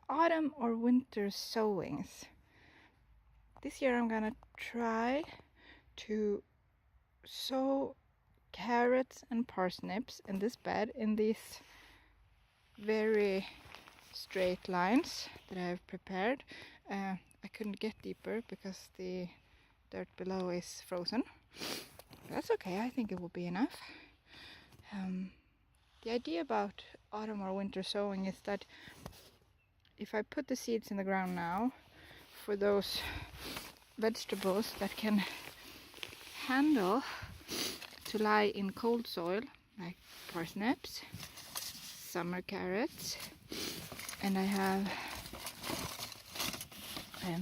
autumn or winter sowings. This year I'm gonna try to sow carrots and parsnips in this bed in these very straight lines that I've prepared. I couldn't get deeper because the dirt below is frozen. That's okay, I think it will be enough. The idea about autumn or winter sowing is that if I put the seeds in the ground now, for those vegetables that can handle to lie in cold soil, like parsnips, summer carrots, and I have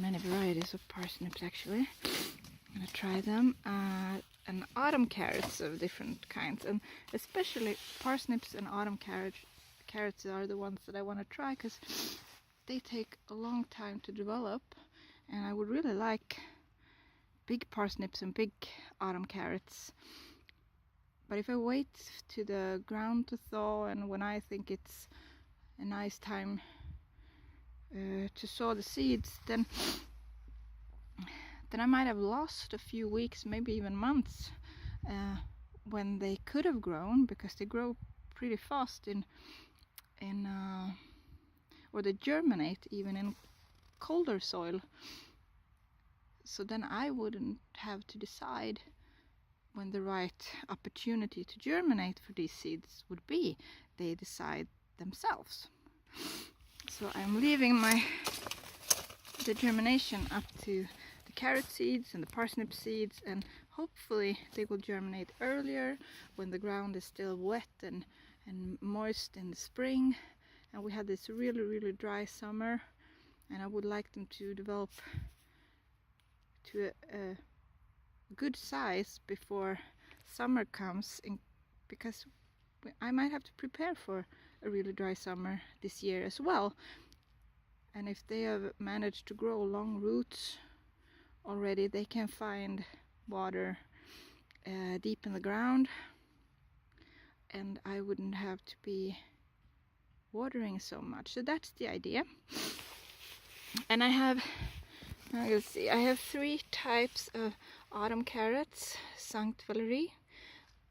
many varieties of parsnips actually. I'm gonna try them, and autumn carrots of different kinds, and especially parsnips and autumn carrots are the ones that I want to try because they take a long time to develop, and I would really like big parsnips and big autumn carrots. But if I wait to the ground to thaw, and when I think it's a nice time to sow the seeds, then I might have lost a few weeks, maybe even months, when they could have grown, because they grow pretty fast or they germinate even in colder soil. So then I wouldn't have to decide when the right opportunity to germinate for these seeds would be. They decide themselves. So I'm leaving the germination up to the carrot seeds and the parsnip seeds, and hopefully they will germinate earlier when the ground is still wet and moist in the spring, and we had this really dry summer, and I would like them to develop to a good size before summer comes in, because I might have to prepare for a really dry summer this year as well. And if they have managed to grow long roots already, they can find water deep in the ground, and I wouldn't have to be watering so much. So that's the idea. And I have, let's see, I have 3 types of autumn carrots: Saint Valerie,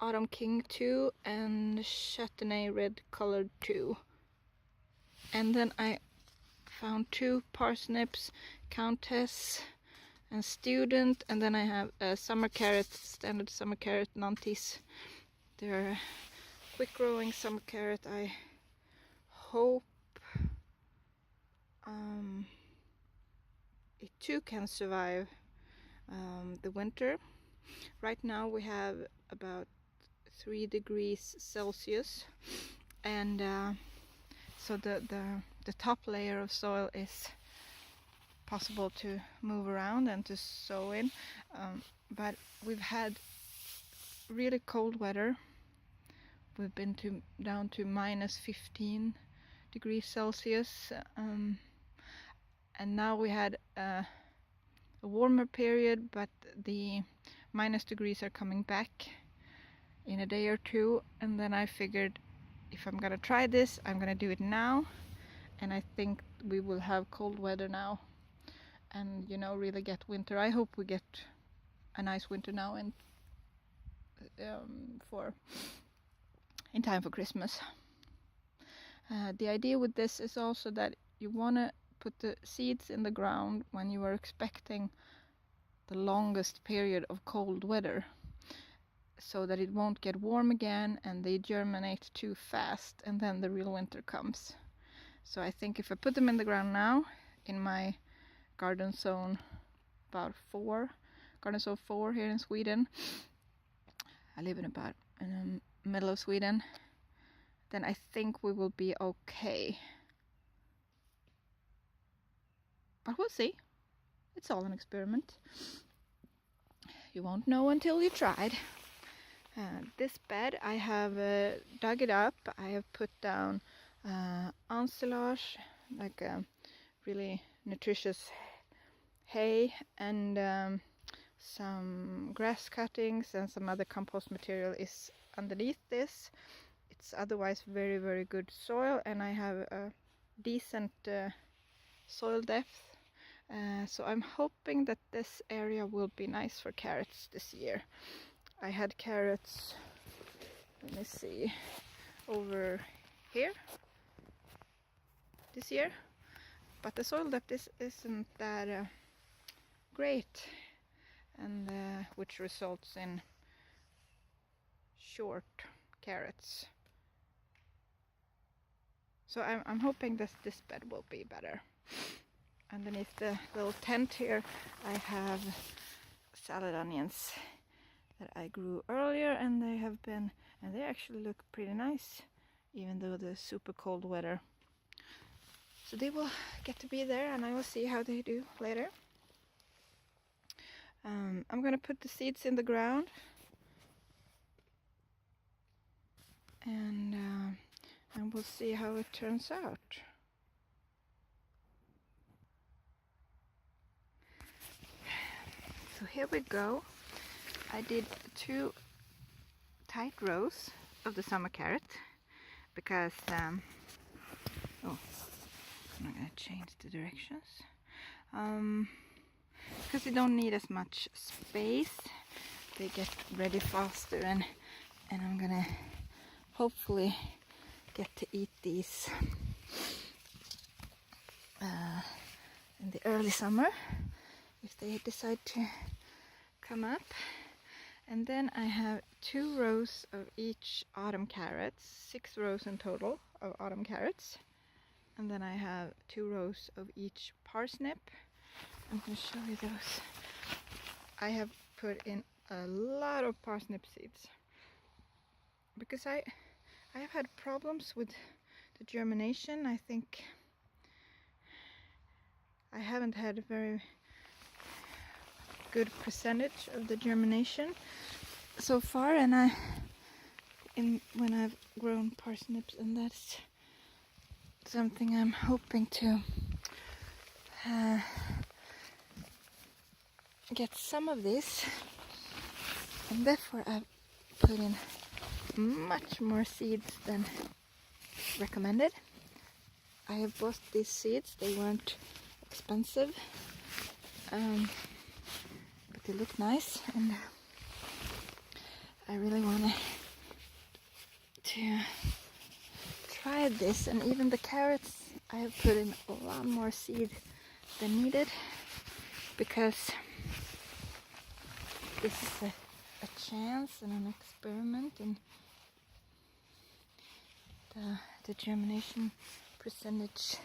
Autumn King 2, and Châtenay red colored 2. And then I found 2 parsnips, Countess and Student, and then I have a summer carrot, standard summer carrot, Nantes. They're a quick growing summer carrot. I hope it too can survive the winter. Right now we have about 3 degrees Celsius, and so the top layer of soil is possible to move around and to sow in, but we've had really cold weather. We've been down to minus 15 degrees Celsius, and now we had a warmer period, but the minus degrees are coming back in a day or two, and then I figured if I'm gonna try this, I'm gonna do it now. And I think we will have cold weather now, and really get winter. I hope we get a nice winter now, and in time for Christmas. The idea with this is also that you want to put the seeds in the ground when you are expecting the longest period of cold weather, so that it won't get warm again and they germinate too fast, and then the real winter comes. So I think if I put them in the ground now in my garden zone garden zone 4 here in Sweden, I live in the middle of Sweden, then I think we will be okay. But we'll see. It's all an experiment. You won't know until you tried. This bed, I have dug it up. I have put down ensilage, like a really nutritious hay, and some grass cuttings and some other compost material is underneath this. It's otherwise very good soil, and I have a decent soil depth. So I'm hoping that this area will be nice for carrots this year. I had carrots, let me see, over here this year, but the soil depth isn't that great, and which results in short carrots. So I'm hoping that this bed will be better. Underneath the little tent here I have salad onions that I grew earlier, and they actually look pretty nice even though the super cold weather. So they will get to be there, and I will see how they do later. I'm gonna put the seeds in the ground, and we'll see how it turns out. So here we go. I did 2 tight rows of the summer carrot because I'm gonna change the directions. Because they don't need as much space, they get ready faster, and I'm gonna hopefully get to eat these in the early summer if they decide to come up. And then I have 2 rows of each autumn carrots, 6 rows in total of autumn carrots. And then I have 2 rows of each parsnip. I'm going to show you those. I have put in a lot of parsnip seeds because I have had problems with the germination. I think I haven't had a very good percentage of the germination so far, and when I've grown parsnips, and that's something I'm hoping to get some of this, and therefore I've put in much more seeds than recommended. I have bought these seeds, they weren't expensive, but they look nice, and I really want to try this. And even the carrots, I have put in a lot more seed than needed, because this is a chance and an experiment, and the germination percentage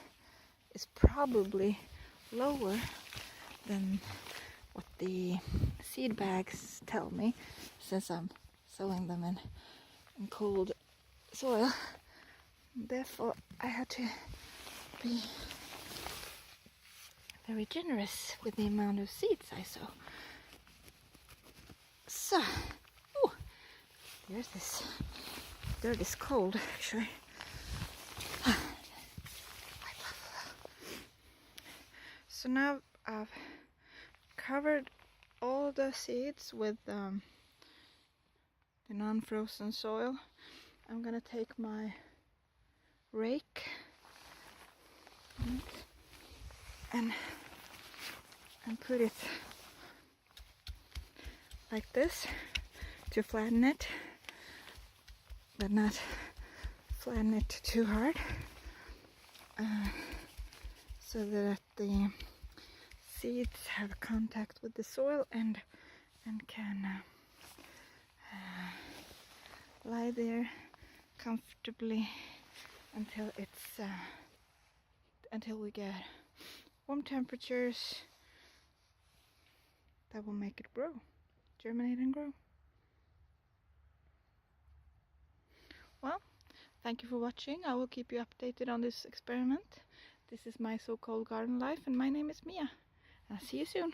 is probably lower than what the seed bags tell me, since I'm sowing them in cold soil. Therefore I had to be very generous with the amount of seeds I sow. So, ooh, there's this dirt is cold actually. So now I've covered all the seeds with the non-frozen soil. I'm gonna take my rake and put it like this to flatten it, but not flatten it too hard, so that the seeds have contact with the soil and can lie there comfortably until we get warm temperatures that will make it grow, germinate and grow. Well, thank you for watching. I will keep you updated on this experiment. This is my so-called garden life, and my name is Mia. I'll see you soon.